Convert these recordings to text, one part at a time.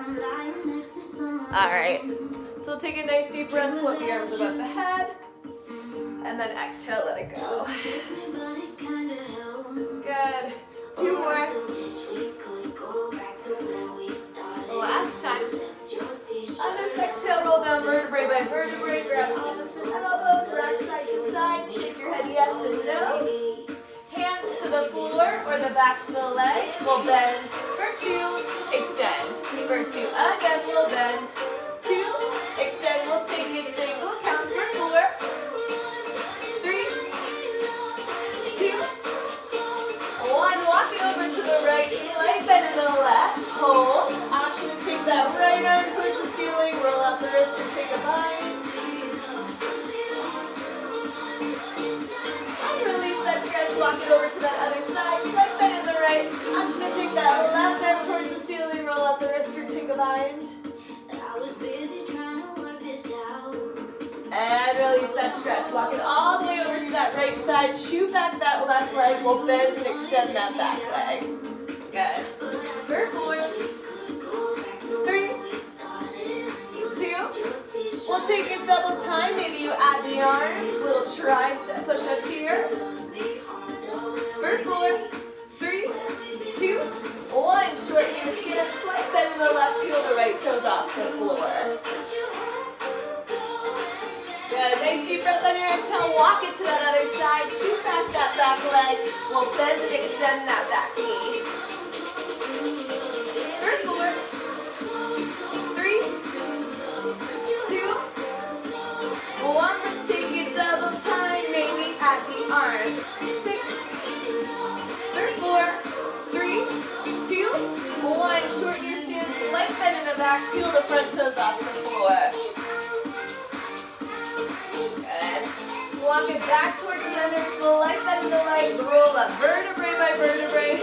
All right. So we'll take a nice deep breath, float the arms above the head, and then exhale, let it go. Good. 2 more. Last time. On this exhale, roll down vertebrae by vertebrae, grab opposite elbows, rock side to side, shake your head yes and no. Hands to the floor or the backs of the legs. We'll bend for 2, extend. For 2, again we'll bend. 2, extend, we'll take it single, counts for 4. 3, 2, 1. Walk it over to the right, slight bend in the left, hold. Option to take that right arm towards the ceiling, roll out the wrist or take a bind. Stretch, walk it over to that other side, slight bend in the right. Option to take that left arm towards the ceiling, roll out the wrist or take a bind. And release that stretch. Walk it all the way over to that right side. Shoot back that left leg. We'll bend and extend that back leg. Good. For 4, 3, 2. We'll take it double time. Maybe you add the arms. Little tricep push-ups here. For 4, 3, 2, 1. Short here, stand up, slight bend in the left, peel the right toes off the floor. Good, nice deep breath on your exhale, walk it to that other side, shoot back that back leg, we'll bend and extend that back knee. For 4, 3, 2, 1. Let's take it double time, maybe at the arms. 6, 4, 3, 2, 1. Short your stance, slight bend in the back, peel the front toes off the floor. Good. Walk it back towards center, slight bend in the legs, roll up vertebrae by vertebrae,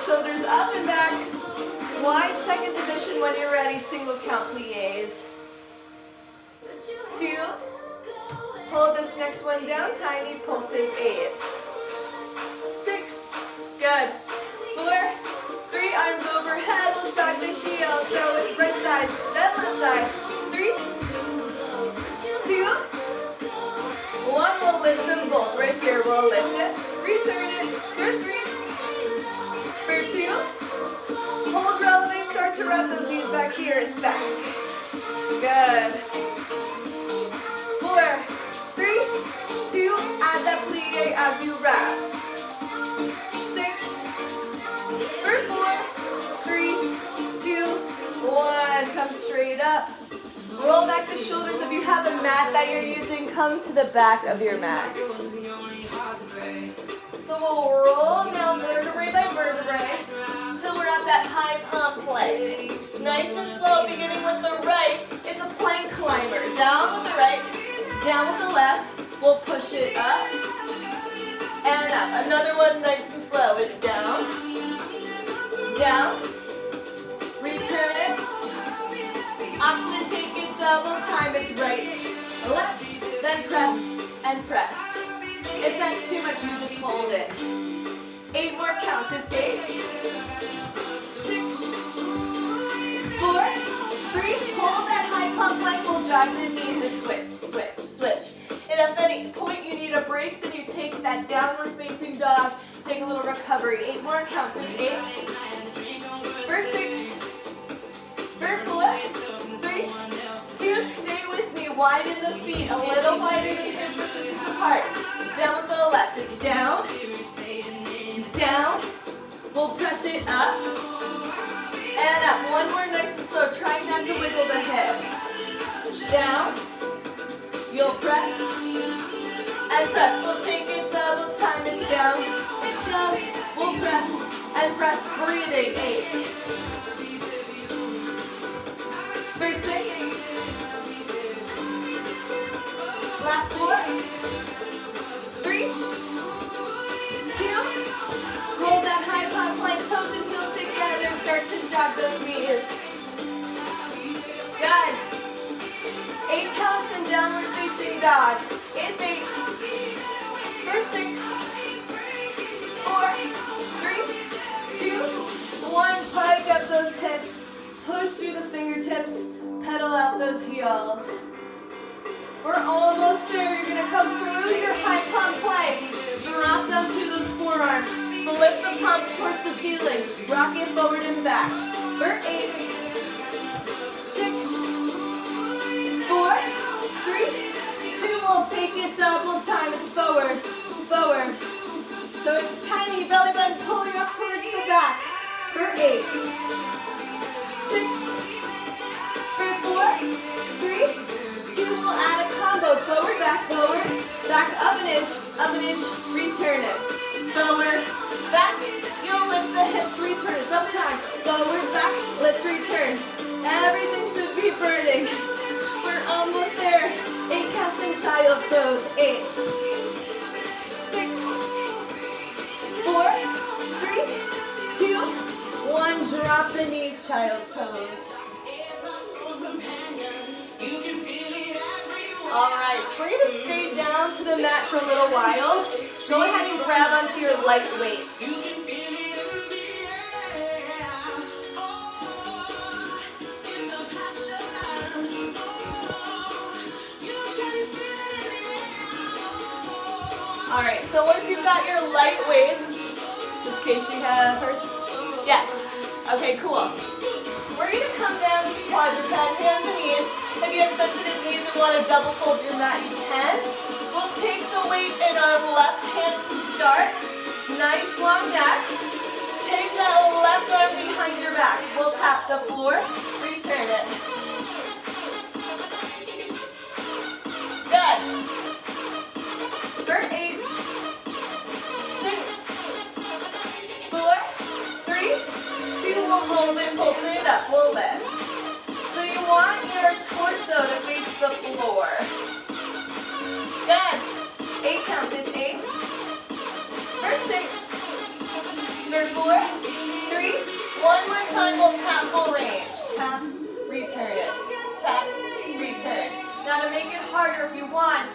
shoulders up and back. Wide second position when you're ready, single count plies. 2, hold this next one down, tiny pulses, 8. 6, good. 4, 3, arms overhead, we'll jog the heel, so it's right side, then left side. 3, 2, 1, we'll lift them both. Right here, we'll lift it, return it, for 3, for 2, hold relevant, start to wrap those knees back here, it's back. Good. 4, 3, 2, add that plie as you wrap. 6, for 4, 3, 2, 1. Come straight up. Roll back the shoulders. If you have a mat that you're using, come to the back of your mat. So we'll roll down vertebrae by vertebrae until we're at that high pump plank. Nice and slow, beginning with the right. It's a plank climber. Down with the right, down with the left. We'll push it up and up. Another one nice and slow. It's down, down, return it. Option to take it double time. It's right, left, then press and press. If that's too much, you just hold it. 8 more counts. It's 8, 6, 4, 3. Hold that high pump plank. We'll jog the knees and switch, switch, switch. And if at any point you need a break, then you take that downward facing dog. Take a little recovery. 8 more counts. It's 8, for 6, for 4, 3, 2. Stay with me. Widen the feet. A little wider than hip width distance apart. Down with the left. It's down, down. We'll press it up and up. One more nice and slow. Try not to wiggle the hips. Down. You'll press and press. We'll take it double time. It's down. It's down. We'll press and press. Breathing. 8. For 6. Last 4. 3, 2. Hold that high pump plank. Toes and heels together. Start to jog those knees. Good. 8 counts in downward facing dog. It's 8. For 6, 4, 3, 2, 1. Pike up those hips. Push push through the fingertips, pedal out those heels. We're almost there. You're gonna come through your high pump plank. Drop down to those forearms. Flip the palms towards the ceiling. Rock it forward and back. For 8, 6, 4, 3, 2. We'll take it double time. It's forward, forward. So it's tiny belly button pulling up towards the back. For 8, 6, for 4, 3, 2. We'll add a combo. Forward, back up an inch, return it. Forward, back, you'll lift the hips, return it. Double time. Forward, back, lift, return. Everything should be burning. We're almost there. 8 counts in child pose. 8, 6, 4, 3, 2, 1. Drop the knees, child's pose. Alright, so we're going to stay down to the mat for a little while. Go ahead and grab onto your light weights. Alright, so once you've got your light weights, this case you have first, yes, okay, cool. We're going to come down to quadruped, hands and knees. If you have sensitive knees and want to double fold your mat, you can. We'll take the weight in our left hand to start. Nice long neck. Take that left arm behind your back. We'll tap the floor, return it. Good. For 8, 6, 4, 3, 2. We'll hold it, pulse it up, we'll lift. So you want your torso to face the floor. Good. 8 counts. It's 8. For 6. For 4. 3. One more time. We'll tap full range. Tap, return it. Tap, return. Now to make it harder, if you want,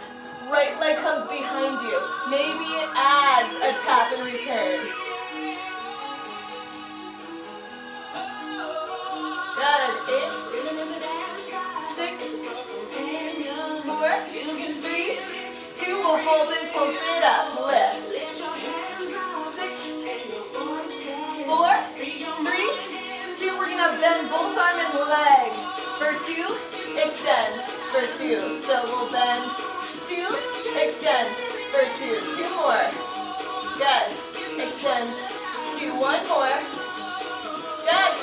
right leg comes behind you. Maybe it adds a tap and return. Good. It's 6, 4, 3, 2. We'll hold and pulse it up. Lift. 6, 4, 3, 2. We're gonna bend both arm and leg. For 2, extend. For 2. So we'll bend 2, extend. For 2. 2 more. Good. Extend. 2. 1 more. Good.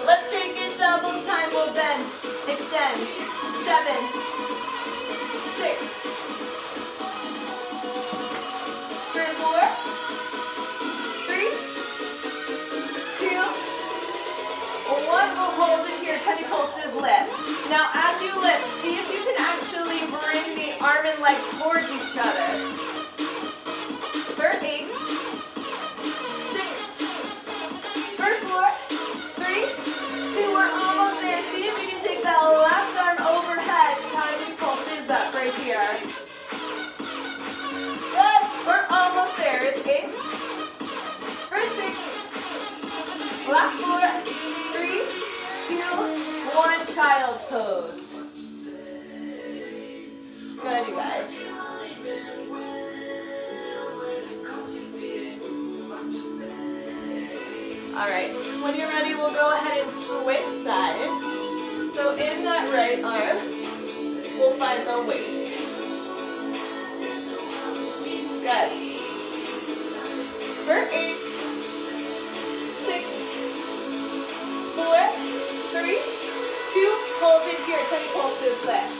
Let's take it double time. We'll bend. Extend. 7, 6. For 4, 3, 2, 1. We'll hold it here. 10 pulses lift. Now as you lift, see if you can actually bring the arm and leg towards each other. For 8, 6, for 4, 3, 2. We're almost there. See if you can take that left arm overhead. Tiny pulses up right here. Good. We're almost there. It's 8. For 6. Last 4. 3, 2, 1. Child's pose. Good, you guys. Alright, when you're ready, we'll go ahead and switch sides. So in that right arm, we'll find the weights. Good. For 8, 6, 4, 3, 2. Hold it here. 10 pulses lift.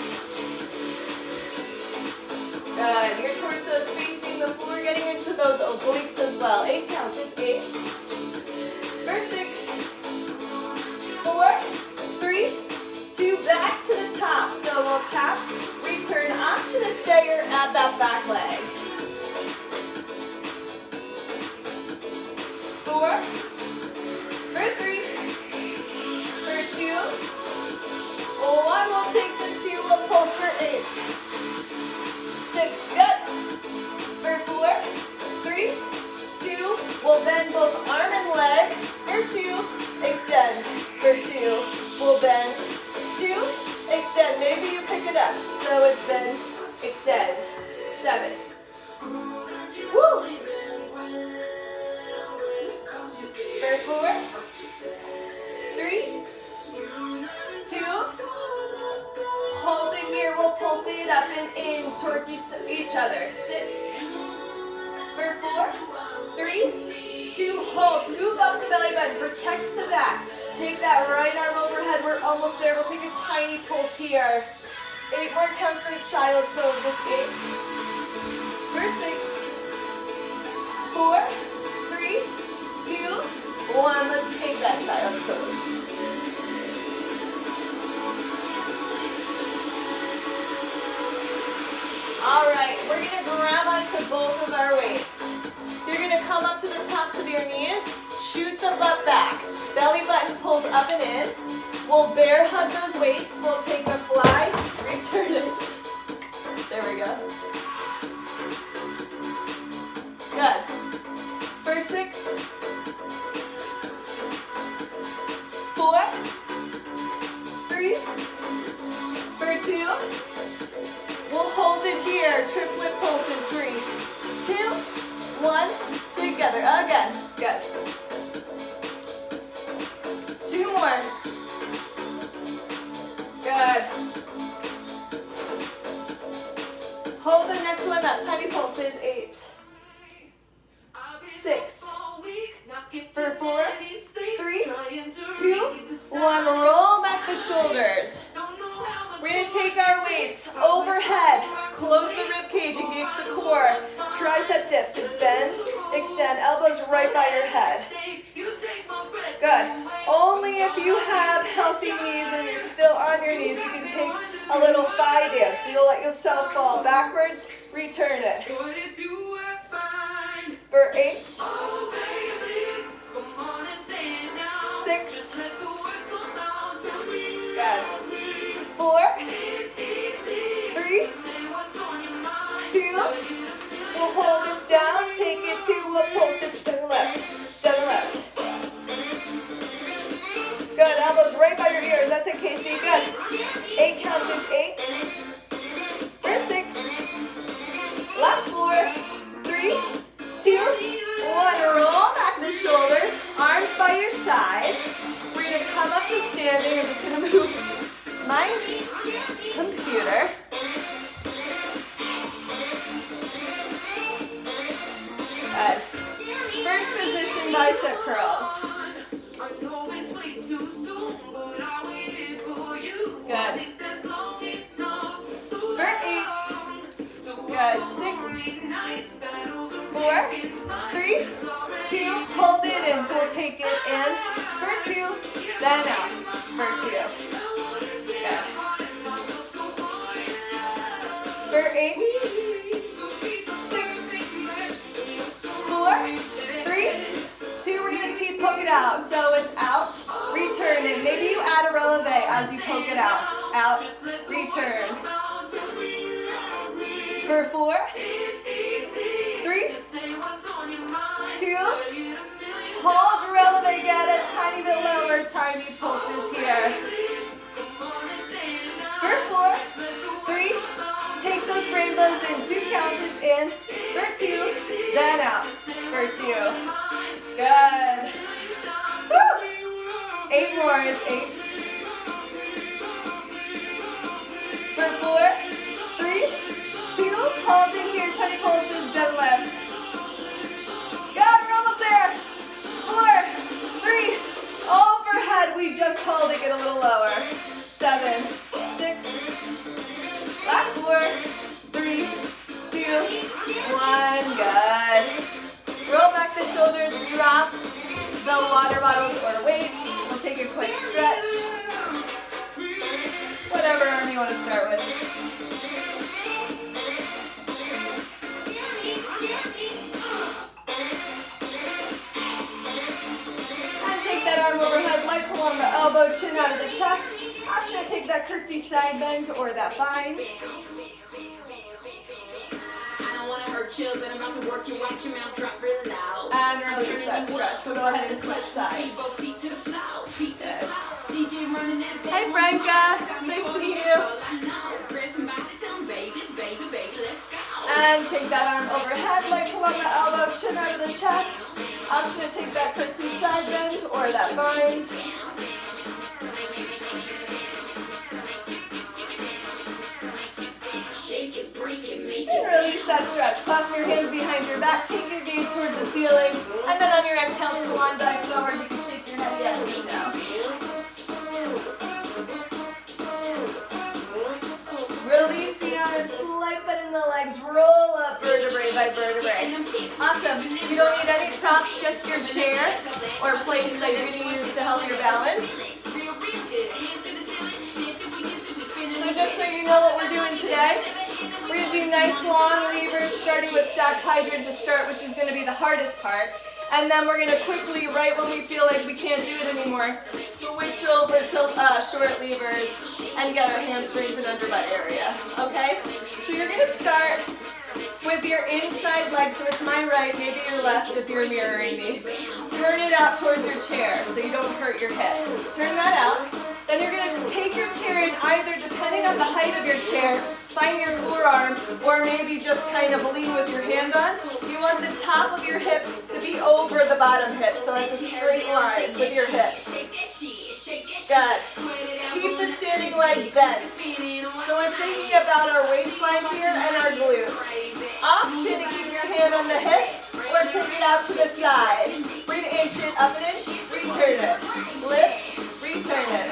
Good. Your torso is facing the floor, getting into those obliques as well. 8 counts. It's 8. For 6, 4, 3, 2. Back to the top. So we'll tap, return. Option to stay or add that back leg. 4, for 3, for 2, 1. We'll take this 2. We'll pulse for 8. 6. Good. For 4, 3, 2. We'll bend both arm and leg. For 2, extend. For 2, we'll it up. So it's bend, extend. 7. Woo! For 4, 3, 2, hold it here, we'll pulse it up and in towards each other. 6, for 4, 3, 2, hold, scoop up the belly button, protect the back. Take that right arm overhead, we're almost there. We'll take a tiny pulse here. 8 more counts for child's pose. It's 8, for 6, 4, 3, 2, 1. Let's take that child's pose. All right, we're gonna grab onto both of our weights. You're gonna come up to the tops of your knees, shoot the butt back. Belly button pulls up and in. We'll bear hug those weights. We'll take a fly, return it. There we go. Good. For 6, 4, 3, for 2. We'll hold it here. Triplet pulses. 3, 2, 1. Together. Again. Good. 2 more. Good. Hold the next one up. Tiny pulses. 8, 6, for 4, 3, 2, 1. Roll back the shoulders. We're going to take our weights overhead. Close the rib cage. Engage the core. Tricep dips. It's bend. Extend. Elbows right by your head. Good. Only if you have healthy knees and you're still on your knees, you can take a little thigh dance. So you'll let yourself fall backwards. Return it. For 8, 6, 4, 3, 2, we'll hold this down, take it to a pulse, it's to the left, Good, elbows right by your ears, that's it Casey, good. 8 counts, it's 8, for 6, last 4, 3, 2, 1, roll back the shoulders, arms by your side. We're going to come up to standing, I'm just going to move my computer. Good. First position, bicep curls. Good. For 8. Good. 6, 4, 3, 2. Hold it in. So we'll take it in for 2, then out for 2. Good. For 8, 6, 4, 3, 2. We're going to T-poke it out. So it's out, return it. Maybe you add a releve as you poke it out. Out, return. For 4, 3, 2, hold, releve, get a tiny bit lower, tiny pulses here. For 4, 3, take those rainbows in, 2 counts, it's in, for 2, then out, for 2. Good. Woo. 8 more, it's 8. For 4, 3, 2, hold in here, tiny pulses, deadlift. Good, we're almost there. 4, 3, overhead, we just hold it, get a little lower. 7, 6, last 4, 3, 2, 1, good. Roll back the shoulders, drop the water bottles or weights. We'll take a quick stretch. Whatever arm you want to start with. And take that arm overhead, light pull on the elbow, chin out of the chest. Option to take that curtsy side bend or that bind. Chill, but I'm about to work you, watch your mouth drop real loud. And release that stretch. We'll go ahead and switch sides. Feet to the floor, feet to the floor. DJ running that. Hey Franca, nice to meet you. And take that arm overhead, leg pull on the elbow, chin out of the chest. Option to take that curtsy side bend or that bind. And release that stretch. Clasp your hands behind your back, take your gaze towards the ceiling, and then on your exhale, swan dive forward. You can shake your head yes and no. Release the arms, slight bend in the legs, roll up vertebrae by vertebrae. Awesome. You don't need any props, just your chair or place that you're going to use to help your balance. So just so you know what we're doing today, we're going to do nice long levers starting with stacked hydrant to start, which is going to be the hardest part. And then we're going to quickly, right when we feel like we can't do it anymore, switch over to short levers and get our hamstrings and underbutt area. Okay? So you're going to start with your inside leg, so it's my right, maybe your left if you're mirroring me. Turn it out towards your chair so you don't hurt your hip. Turn that out. Then you're going to take your chair and either, depending on the height of your chair, find your forearm or maybe just kind of lean with your hand on. You want the top of your hip to be over the bottom hip, so it's a straight line with your hips. Good. Keep the standing leg bent. So we're thinking about our waistline here and our glutes. Option to keep your hand on the hip or take it out to the side. Breathe, inch it, up an inch, return it. Lift, return it.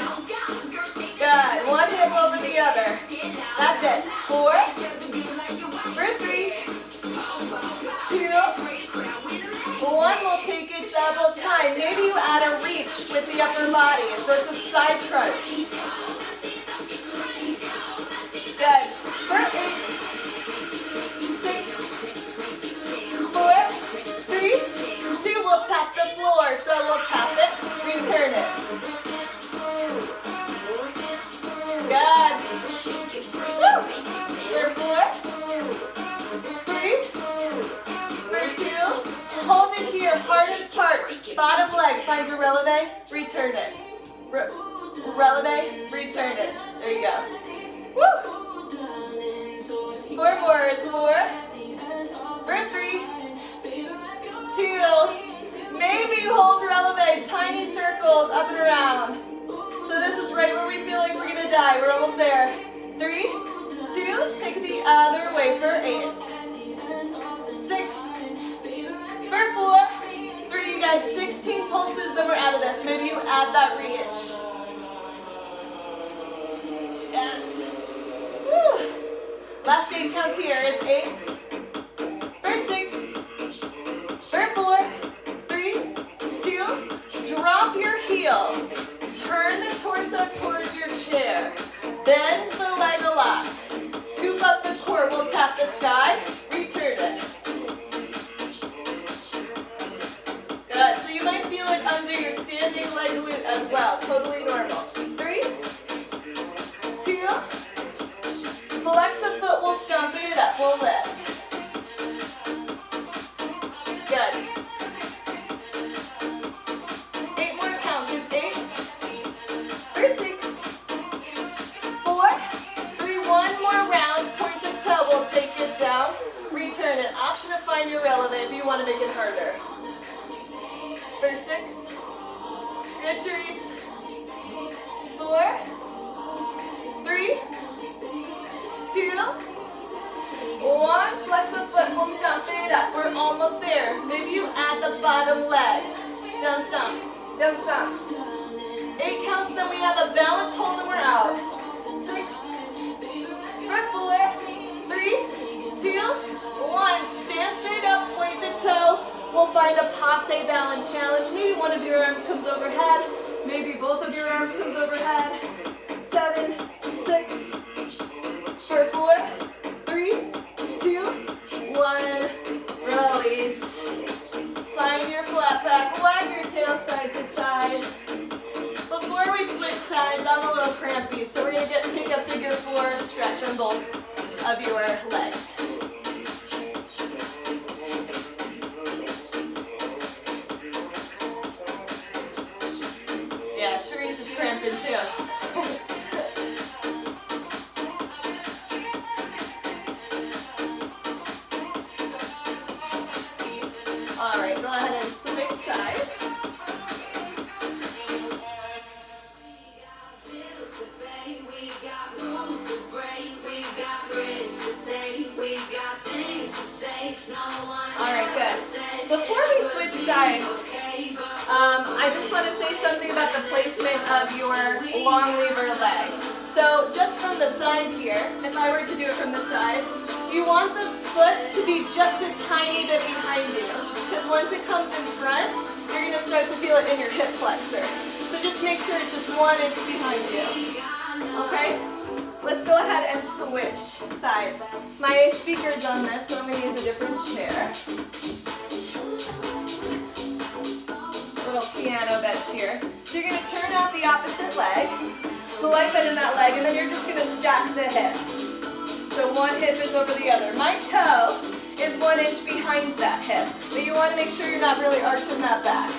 Good. One hip over the other. That's it. 4, for 3, 2, 1. We'll take it double time. Maybe you add a reach with the upper body. So it's a side crunch. Good. For 8, 6, 4, 3, 2. We'll tap the floor. So we'll tap it, return it. Good. Woo. For 4, 3, for 2. Hold it here, hardest part. Bottom leg finds a releve, return it. Releve, return it. There you go. Woo. 4 more. It's 4, for 3, 2. Maybe hold releve, tiny circles up and around. So this is right where we feel like we're gonna die. We're almost there. 3, 2. Take the other way for 8, 6, for 4, 3. You guys, 16 pulses. Then we're out of this. Maybe you add that reach. Yes. Woo. Last 8 counts here. It's 8, for 6, for 4, 3, 2. Drop your heel. Turn the torso towards your chair. Bend the leg a lot. Scoop up the core. We'll tap the sky. Return it. Good. So you might feel it under your standing leg glute as well. Totally normal. 3, 2. Flex the foot. We'll stomp it up. We'll lift. Good. 8 more counts. It's 8, for 6, 4, 3. One more round. Point the toe. We'll take it down. Return it. Option to find your releve if you want to make it harder. For 6. Good, Charisse. 4, 3, 2, 1. Flex the foot. We'll stomp it up. We're almost there. Maybe you add the bottom leg. Down stomp. Down stomp. 8 counts. Then we have a balance hold and we're out. 6, for 4, 3, 2, 1. Stand straight up. Point the toe. We'll find a passe balance challenge. Maybe one of your arms comes overhead. Maybe both of your arms comes overhead. 7, 6, for 4, 3, 2, 1. Release. Find your flat back. Wag your tail side to side. Before we switch sides, I'm a little crampy, so we're going to take a figure 4 stretch on both of your legs. Yeah, Charisse is cramping too. sides. I just want to say something about the placement of your long lever leg. So just from the side here, if I were to do it from the side, you want the foot to be just a tiny bit behind you. Because once it comes in front, you're going to start to feel it in your hip flexor. So just make sure it's just 1 inch behind you. Okay? Let's go ahead and switch sides. My speaker's on this, so I'm going to use a different chair. Little piano bench here. So you're going to turn out the opposite leg, slight bend in that leg, and then you're just going to stack the hips. So one hip is over the other. My toe is 1 inch behind that hip, but you want to make sure you're not really arching that back,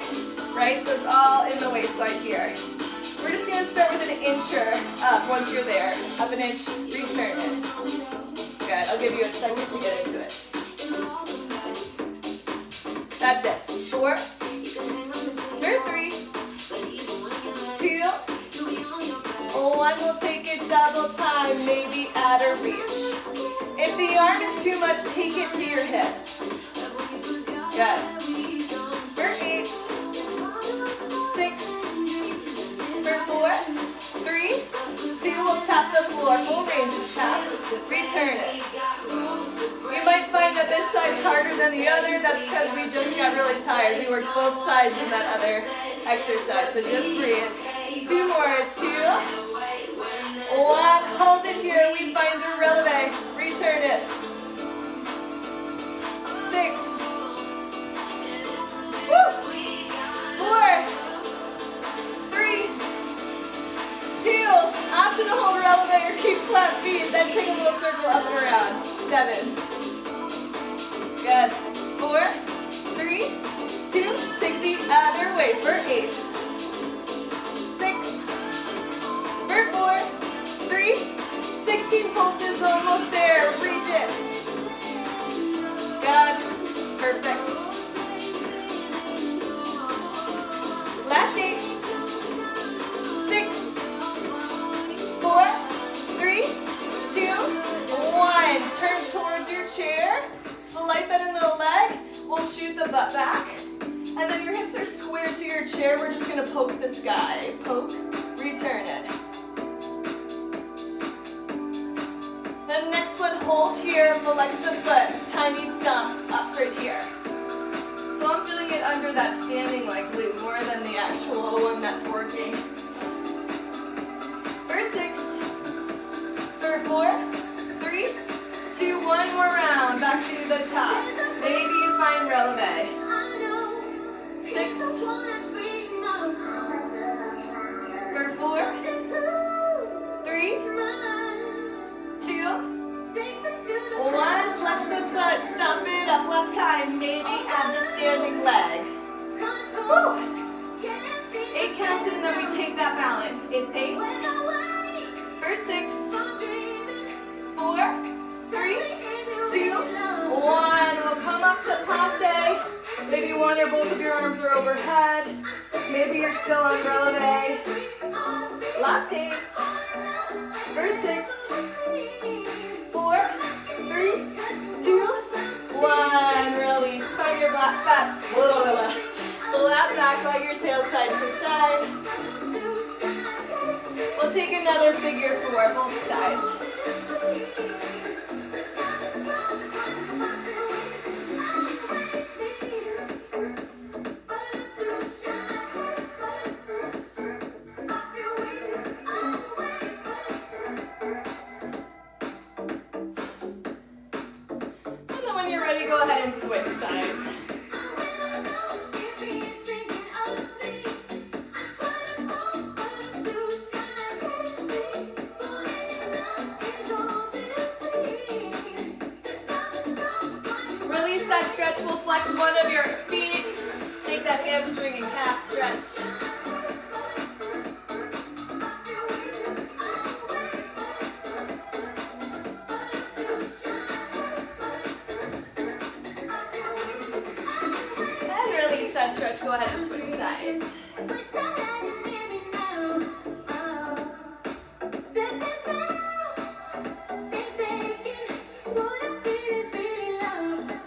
right? So it's all in the waistline here. We're just going to start with an incher up once you're there. Up an inch, return it. Good, I'll give you a second to get into it. That's it. 4, 3, 2, 1. We'll take it double time, maybe at a reach. If the arm is too much, take it to your hip. Good. For 8, 6, for 4, 3, 2, we'll tap the floor. Full range is tap. Return it. You might find that this side's harder than the other. That's because we just got really tired. We worked both sides in that other exercise. So just breathe. 2 more. It's 2, 1. Hold it here. We find a releve. Return it. 6. Woo. 4, 3, 2. Optional hold releve or keep flat feet. Then take a little circle up and around. 7. Good. 4, 3, 2. Take the other way for 8. 6. For 4, 3, 16 pulses, almost there. Reach it. Good. Perfect. Last 8. 6, 4, 3, 2, 1. Turn towards your chair. Slight bend in the leg. We'll shoot the butt back. And then your hips are square to your chair. We're just going to poke the sky. Poke. Return it. The next one, hold here, flex the foot, tiny stomp, up straight here. So I'm feeling it under that standing leg glute more than the actual one that's working. For 6, for 4, 3, 2, 1 more round, back to the top. Maybe you find releve. 6, for 4, 3, 2, 1. Flex the foot, stomp it up. Last time, maybe add the standing leg. Woo. 8 counts and then we take that balance. It's 8, for 6, 4, 3, 2, 1. We'll come up to passe. Maybe one or both of your arms are overhead. Maybe you're still on releve. Last 8, for 6, 4, 3, 2, 1. Release. Find your flat back by your tail side to side. We'll take another figure 4, both sides. Go ahead and switch sides. Release that stretch. We'll flex one of your feet. Take that hamstring and calf stretch. Stretch, go ahead and switch sides.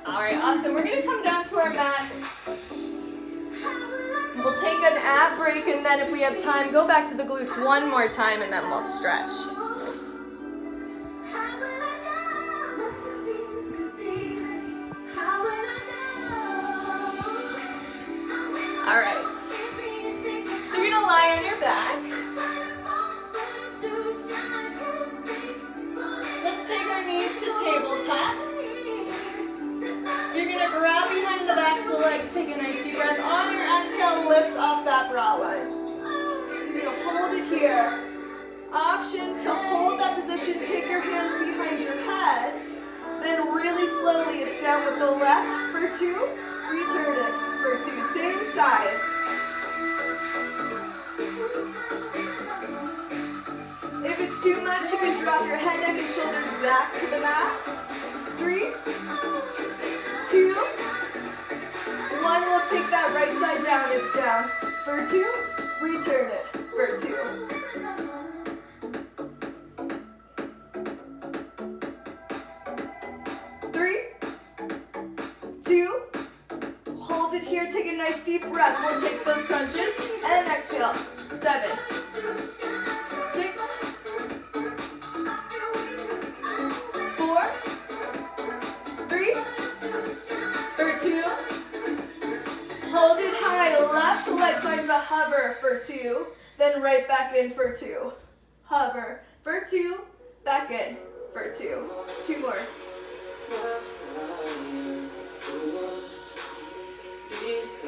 All right, awesome. We're going to come down to our mat. an ab break, and then if we have time, go back to the glutes one more time, and then we'll stretch. All right. So you're gonna lie on your back. Let's take our knees to tabletop. You're gonna grab behind the backs of the legs, take a nice deep breath. On your exhale, lift off that bra line. So you're gonna hold it here. Option to hold that position, take your hands behind your head. Then really slowly, it's down with the left for 2, return it for 2, same side. If it's too much, you can drop your head, neck, and shoulders back to the mat. 3, 2, 1. We'll take that right side down. It's down for 2. Return it for 2. Hold it here. Take a nice deep breath. We'll take those crunches and exhale. 7, 6, 4, 3, for 2. Hold it high. Left leg finds a hover for 2. Then right back in for 2. Hover for 2. Back in for 2. 2 more.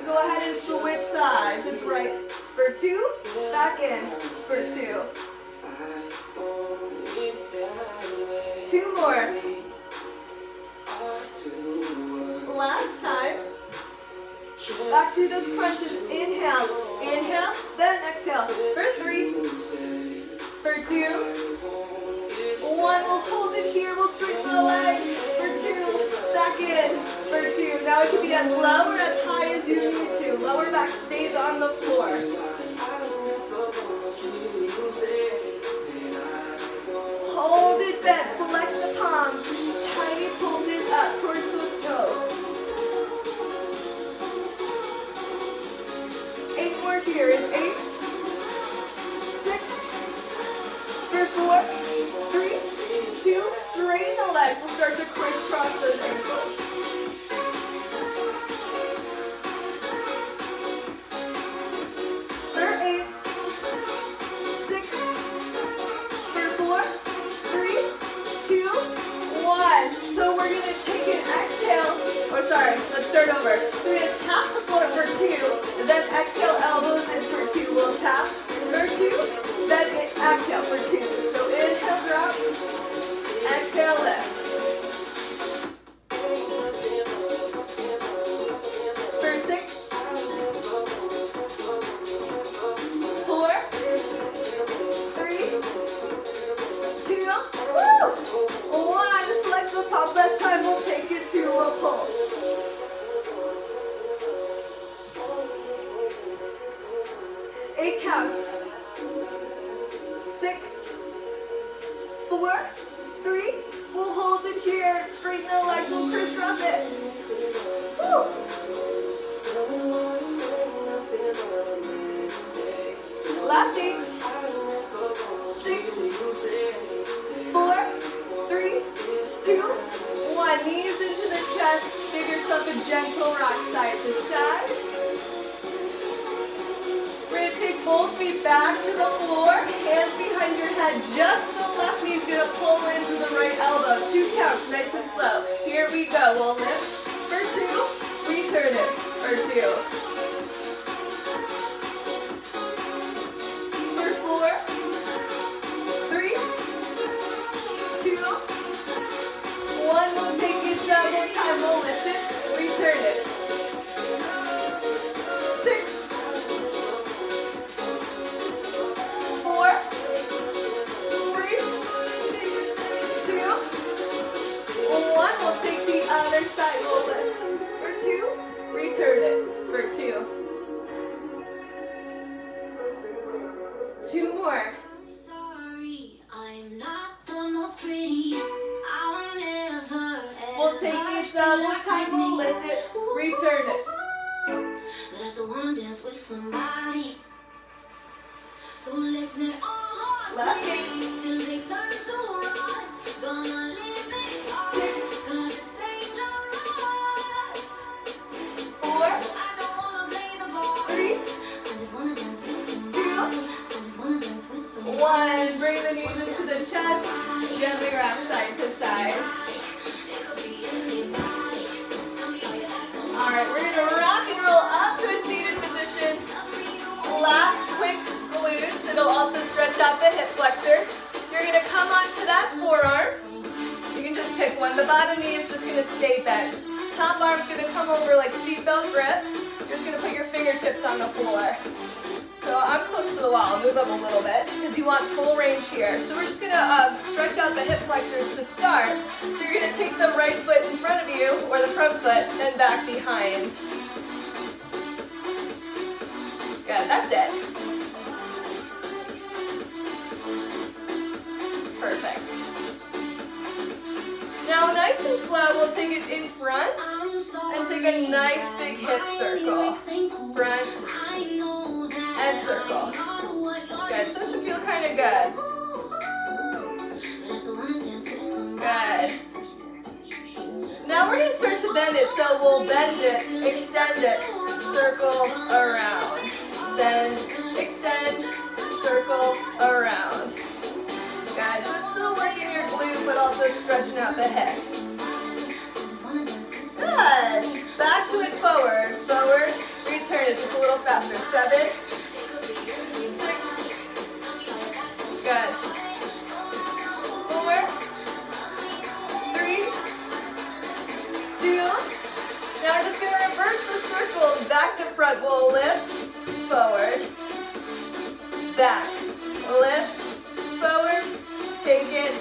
Go ahead and switch sides. It's right for 2. Back in for 2. 2 more. Last time. Back to those crunches. Inhale. Inhale. Then exhale. For 3. For 2. 1. We'll hold it here. We'll straighten the legs. For 2. Back in. For 2. Now it can be as low or as high as you need to. Lower back stays on the floor. Hold it bent. Flex the palms. Tiny pulses up towards those toes. 8 more here. It's 8, 6, for 4, 3, 2. Straighten the legs. We'll start to crisscross those ankles. For 8, 6, for 4, 3, 2, 1. So we're going to take an exhale. Let's start over. So we're going to tap the floor for 2, and then exhale elbows in for 2. We'll tap for 2, then exhale for 2. So inhale, drop, exhale, lift. For 6, 4, 3, 2, 1. Flex the palms. Last time we'll take it to a pulse. 8 counts. 6, 4, 3. We'll hold it here. Straighten the legs. We'll crisscross it. Woo. Last 8. 6, 4, 3, 2, 1. Knees into the chest. Give yourself a gentle rock side to side. We're going to take both feet back to the floor. Hands behind your head. Just the left knee's going to pull into the right elbow. 2 counts. Nice and slow. Here we go. We'll lift for 2. Return it for 2. For 4, 3, 2, 1. We'll take it double time. We'll lift it. Return it. 6, 4, 3, 2, 1. We'll take the other side. We'll lift for 2. Return it for 2. 2 more. I'm sorry, I'm not the most pretty. I'll never We'll take these double time. We'll lift it. Return it. But I still wanna dance with somebody. So let's let our hearts Last beat till they turn to rust. Gonna live it all, 'cause it's dangerous. 4, I don't wanna play the ball. 3, I just wanna dance with somebody. I just wanna dance with somebody. 1. Bring the knees into the chest. Gently rock side to side. It could be anybody. Tell me how you got somebody. Alright, we're gonna rock and roll up to a seated position. Last quick glutes. It'll also stretch out the hip flexor. You're gonna come onto that forearm. You can just pick one. The bottom knee is just gonna stay bent. Top arm's gonna come over like seatbelt grip. You're just gonna put your fingertips on the floor. So I'm close to the wall. I'll move up a little bit because you want full range here. So we're just gonna stretch out the hip flexors to start. So you're gonna take the right foot in front of you, or the front foot, and back behind. Good, that's it. Perfect. Now nice and slow, we'll take it in front and take a nice big hip circle. Front and circle. Good, so it should feel kind of good. Good. Now we're going to start to bend it, so we'll bend it, extend it, circle around. Bend, extend, circle around. Good, so it's still working your glute, but also stretching out the hip. Good. Back to it, forward, forward. Return it just a little faster. 7, 6. Good. 4, 3, 2. Now we're just going to reverse the circles. Back to front. We'll lift, forward, back, lift, forward, take it,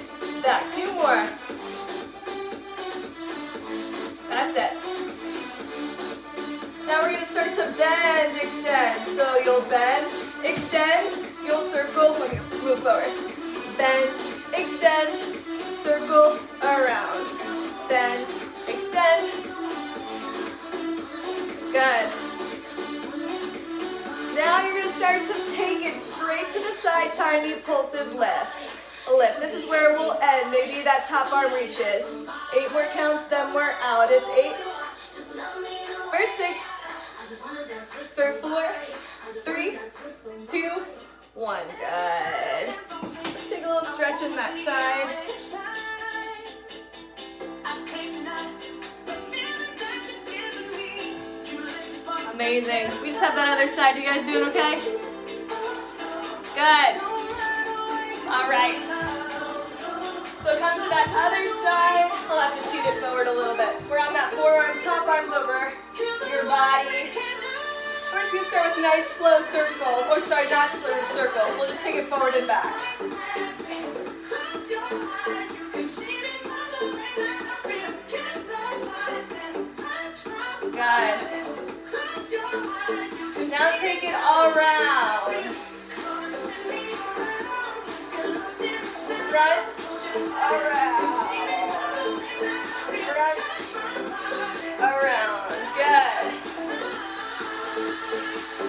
back. 2 more. That's it. Now we're going to start to bend, extend. So you'll bend, extend, you'll circle, move forward. Bend, extend, circle around. Bend, extend. Good. Now you're going to start to take it straight to the side, tiny pulses, lift. Lift. This is where we'll end. Maybe that top arm reaches. 8 more counts, then we're out. It's 8. For 6. For 4. 3, 2, 1. Good. Let's take a little stretch in that side. Amazing. We just have that other side. You guys doing okay? Good. All right. So come to that other side. I'll have to cheat it forward a little bit. We're on that forearm, top arms over your body. We're just gonna start with nice slow circles. Or sorry, not slow circles. We'll just take it forward and back. Good. Now take it all around. Front, around. Front, around. Good.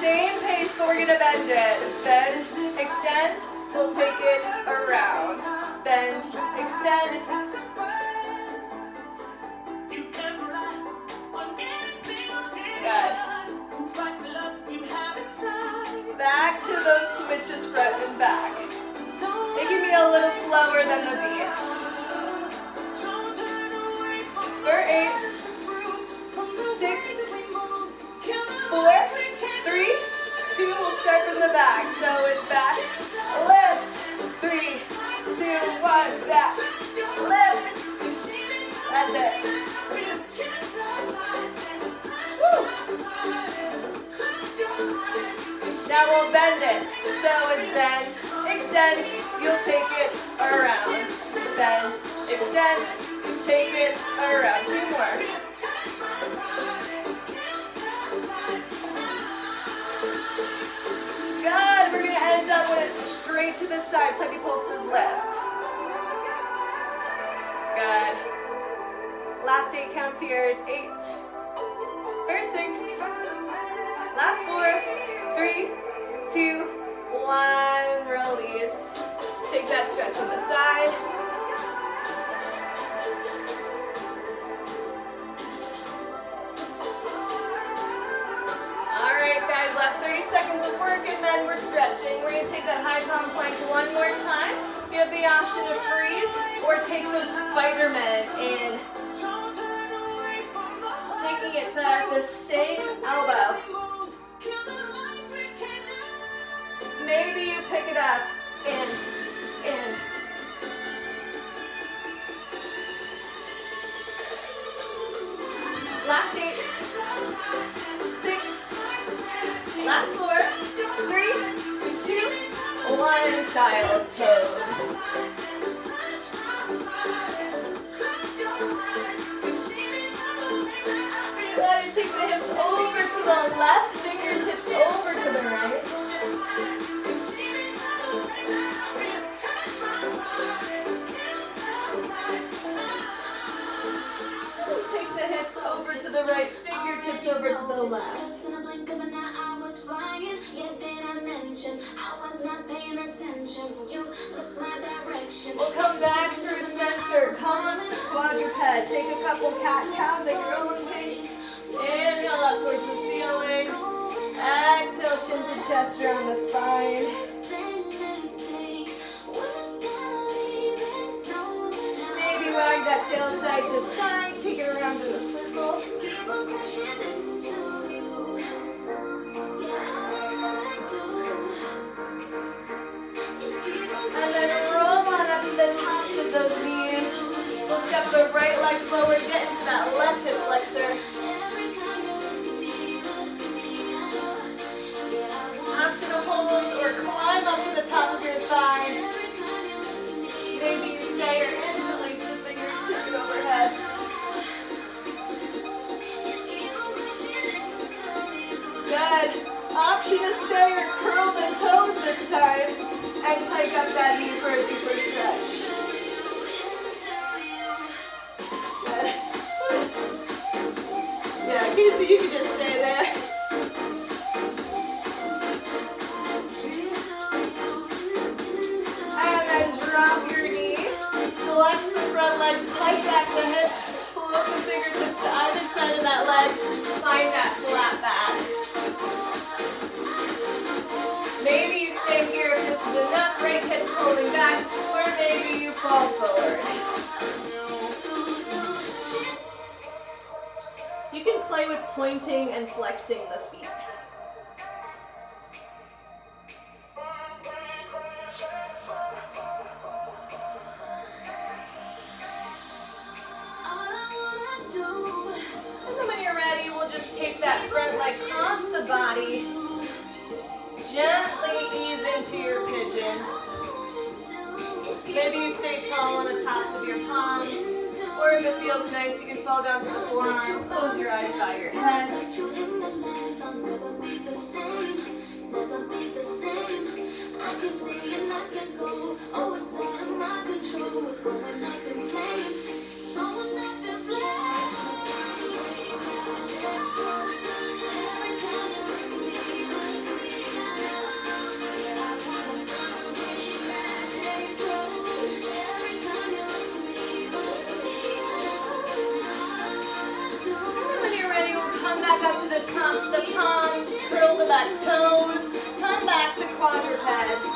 Same pace, but we're going to bend it. Bend, extend, we'll take it around. Bend, extend. Good. Back to those switches, front and back. It can be a little slower than the beats. For 8, 6, 4, 3, 2. We'll start from the back. So it's back, lift, 3, 2, 1, back, lift. That's it. Woo. Now we'll bend it. So it's bend, extend, you'll take it around. Bend, extend, take it around. 2 more. Good. We're going to end up when it's straight to the side. Tiny pulses lift. Good. Last 8 counts here. It's 8. For 6. Last 4, 3, 2, 1, release. Take that stretch on the side. All right, guys, last 30 seconds of work and then we're stretching. We're gonna take that high palm plank one more time. You have the option to freeze or take those Spider-Man in. Taking it to the same elbow. Maybe you pick it up, in. Last 8, 6, last 4, 3, 2, 1, child's pose. Take the hips over to the left, fingertips over to the right. Take the hips over to the right, fingertips over to the left. We'll come back through center, come up to quadruped, take a couple cat-cows at your own pace. Inhale up towards the ceiling. Exhale, chin to chest around the spine. Maybe wag that tail side to side. Take it around in a circle. And then roll on up to the tops of those knees. We'll step the right leg forward, get into that left hip flexor. Option to hold or climb up to the top of your thigh. Maybe you stay or interlace the fingers, tip it overhead. Good. Option to stay or curl the toes this time and pike up that knee for a deeper stretch. Good. Yeah, Casey, you can just stay there. Drop your knee, flex the front leg, pike back the hips, float the fingertips to either side of that leg, find that flat back. Maybe you stay here if this is enough, right hips holding back, or maybe you fall forward. You can play with pointing and flexing the feet. Take that front leg across the body. Gently ease into your pigeon. Maybe you stay tall on the tops of your palms. Or if it feels nice, you can fall down to the forearms. Close your eyes, bow your head. Up to the tops of the palms, curl the back toes, come back to quadrupeds,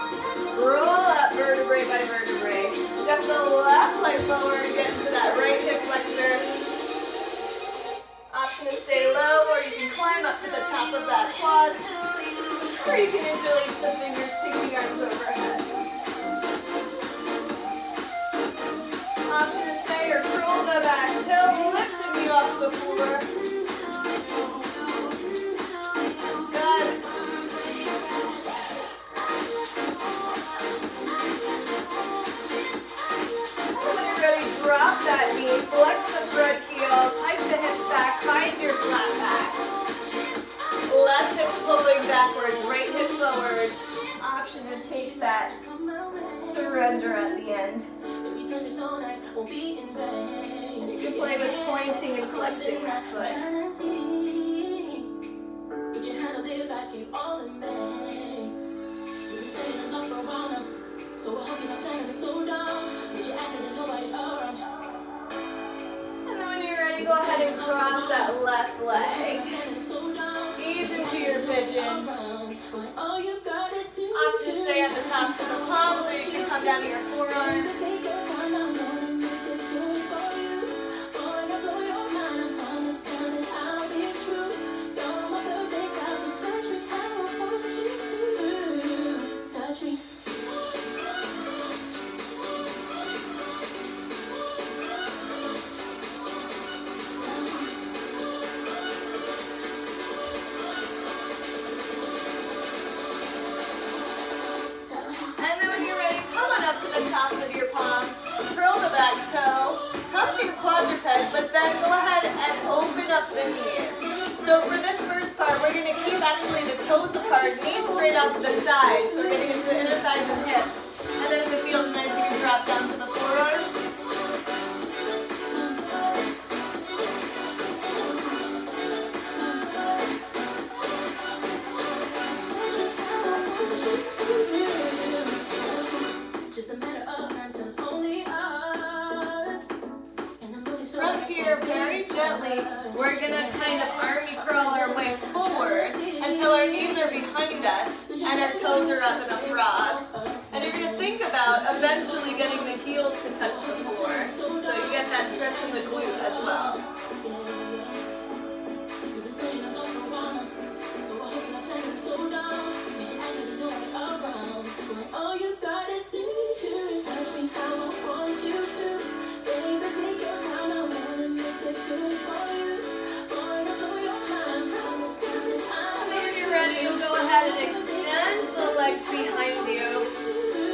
roll up vertebrae by vertebrae, step the left leg forward, get into that right hip flexor. Option to stay low, or you can climb up to the top of that quad, or you can interlace the fingers, take the arms overhead. Option to stay or curl the back toe, lift the knee off the floor. Drop that knee, flex the front heel, pike the hips back, find your flat back. Left hip pulling backwards, right hip forward. Option to take that surrender at the end. You can play with pointing and flexing that foot. live, I gave all in me. You've been saying enough for a while now, so I hope you're not planning to slow down. Made you act like there's nobody around. And then when you're ready, go ahead and cross that left leg. Ease into your pigeon. Option to stay at the tops of the palms, or you can come down to your forearms. But then go ahead and open up the knees. So for this first part, we're going to keep actually the toes apart, knees straight out to the side. So we're getting into the inner thighs and hips. And then if it feels nice, you can drop down to the forearms. From here, very gently, we're going to kind of army crawl our way forward until our knees are behind us and our toes are up in a frog. And you're going to think about eventually getting the heels to touch the floor, so you get that stretch in the glute as well. All you gotta do is touch me how I want you to. Baby, take your time, I wanna make this good for you. Boy, I blow your mind, promise that And when you're ready, you'll go ahead and extend the legs behind you.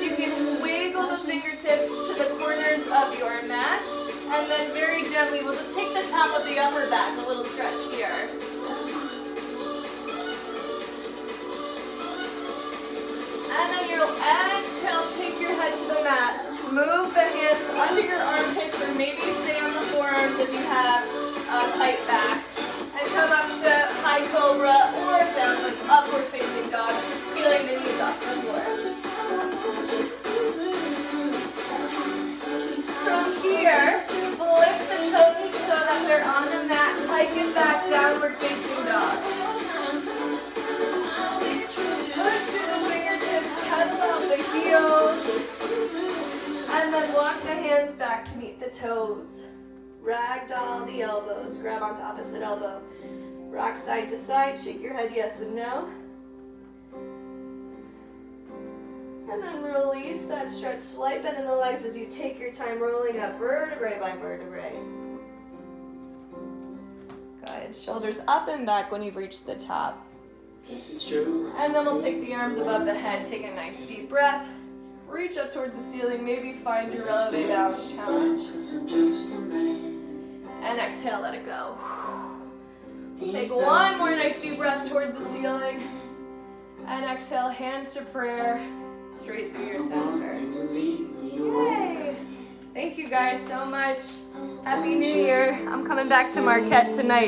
You can wiggle the fingertips to the corners of your mat, and then very gently, we'll just take the top of the upper back, a little stretch here. And then you'll exhale, take your head to the mat. Move the hands under your armpits, or maybe stay on the forearms if you have a tight back. And come up to high cobra or down upward facing dog, peeling the knees off the floor. From here, flip the toes so that they're on the mat, hike it back, downward facing dog. Push through the fingertips, pedal out the heels, and then walk the hands back to meet the toes. Ragdoll the elbows, grab onto opposite elbow. Rock side to side, shake your head yes and no. And then release that stretch, slight bend in the legs as you take your time rolling up vertebrae by vertebrae. Good, shoulders up and back when you've reached the top. Yes, it's true. And then we'll take the arms above the head, take a nice deep breath. Reach up towards the ceiling, maybe find your relative balance challenge. And exhale, let it go. Take one more nice deep breath towards the ceiling. And exhale, hands to prayer, straight through your center. Yay! Thank you guys so much. Happy New Year. I'm coming back to Marquette tonight.